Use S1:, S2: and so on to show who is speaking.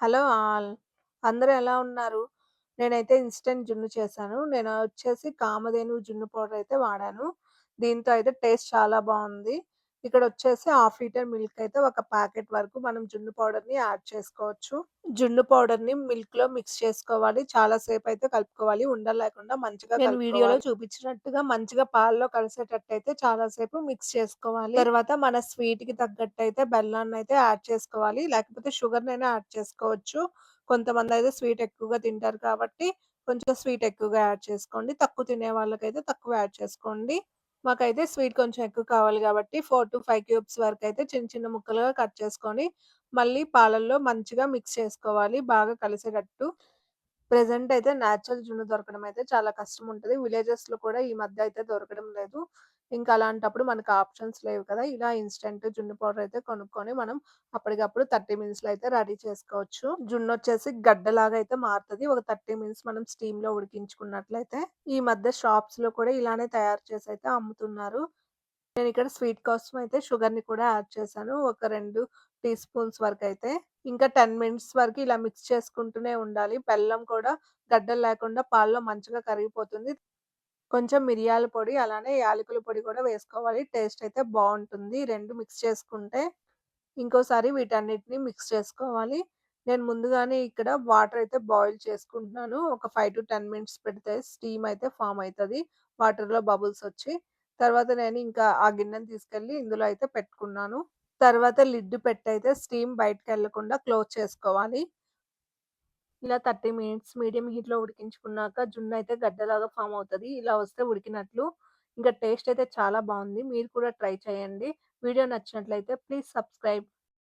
S1: Hello all. అందరూ ఎలా ఉన్నారు? నేనైతే ఇన్‌స్టంట్ జున్ను చేశాను. నేను వచ్చేసి కామధేను జున్ను పౌడర్ అయితే వాడాను. దీంతో అయితే టేస్ట్ చాలా బావుంది. ఇక్కడొచ్చేసి హాఫ్ లీటర్ మిల్క్ అయితే ఒక ప్యాకెట్ వరకు మనం జున్ను పౌడర్‌ని యాడ్ చేసుకోవచ్చు. జున్ను పౌడర్‌ని మిల్క్‌లో మిక్స్ చేసుకోవాలి. చాలా సేపయితే కలుపుకోవాలి. ఉండలు లేకుండా మంచిగా నేను వీడియోలో చూపించినట్టుగా మంచిగా పాలలో కలిసేటట్టయితే చాలా సేపు మిక్స్ చేసుకోవాలి. తర్వాత మన స్వీట్‌కి తగ్గట్టయితే బెల్లాన్నయితే యాడ్ చేసుకోవాలి. లేకపోతే షుగర్‌నైనా యాడ్ చేసుకోవచ్చు. కొంతమందయితే స్వీట్ ఎక్కువగా తింటారు కాబట్టి కొంచెం స్వీట్ ఎక్కువగా యాడ్ చేసుకోండి. తక్కువ తినే వాళ్ళకైతే తక్కువ యాడ్ చేసుకోండి. మాకైతే స్వీట్ కొంచెం ఎక్కువ కావాలి గాబట్టి 4-5 క్యూబ్స్ వరకైతే చిన్న చిన్న ముక్కలుగా కట్ చేసుకొని, మళ్ళీ పాలల్లో మంచిగా మిక్స్ చేసుకోవాలి బాగా కలిసేటట్టు. ప్రెజెంట్ అయితే నేచురల్ జున్ను దొరకడం అయితే చాలా కష్టముంటది. విలేజెస్‌లో కూడా ఈ మధ్య అయితే దొరకడం లేదు. ఇంకా అలాంటప్పుడు మనకు ఆప్షన్స్ లేవు కదా! ఇలా ఇన్‌స్టంట్ జున్ను పౌడర్ అయితే కొనుక్కొని మనం అప్పటికప్పుడు 30 మినిట్స్‌లో అయితే రెడీ చేసుకోవచ్చు. జున్నొచ్చేసి గడ్డలాగా అయితే మారుతది. ఒక 30 మినిట్స్ మనం స్టీమ్‌లో ఉడికించుకున్నట్లయితే. ఈ మధ్య షాప్స్‌లో కూడా ఇలానే తయారు చేసైతే అమ్ముతున్నారు. నేనిక్కడ స్వీట్ కోసం అయితే షుగర్‌ని కూడా యాడ్ చేశాను. ఒక 2 టీ స్పూన్స్ వరకైతే. ఇంకా 10 మినిట్స్ వరకు ఇలా మిక్స్ చేసుకుంటూనే ఉండాలి. బెల్లం కూడా గడ్డలు లేకుండా పాల్లో మంచిగా కరిగిపోతుంది. కొంచెం మిరియాల పొడి, అలానే యాలకుల పొడి కూడా వేసుకోవాలి. టేస్ట్ అయితే బావుంటుంది. 2 మిక్స్ చేసుకుంటే. ఇంకోసారి వీటన్నిటిని మిక్స్ చేసుకోవాలి. నేను ముందుగానే ఇక్కడ వాటర్ అయితే బాయిల్ చేసుకుంటున్నాను. ఒక 5-10 మినిట్స్ పెడితే స్టీమ్ అయితే ఫార్మ్ అయితది. వాటర్‌లో బబుల్స్ వచ్చి. తర్వాత నేను ఇంకా ఆ గిన్నెని తీసుకెళ్ళి ఇందులో అయితే పెట్టుకున్నాను. తర్వాత లిడ్ పెట్టయితే స్టీమ్ బయటికెళ్ళకుండా క్లోజ్ చేసుకోవాలి. ఇలా 30 మినిట్స్ మీడియం హీట్‌లో ఉడికించుకున్నాక జున్నయితే గడ్డలాగా ఫార్మ్ అవుతది. ఇలా వస్తే ఉడికినట్లు. ఇంకా టేస్ట్ అయితే చాలా బావుంది. మీరు కూడా ట్రై చేయండి. వీడియో నచ్చినట్లయితే ప్లీజ్ సబ్స్క్రైబ్.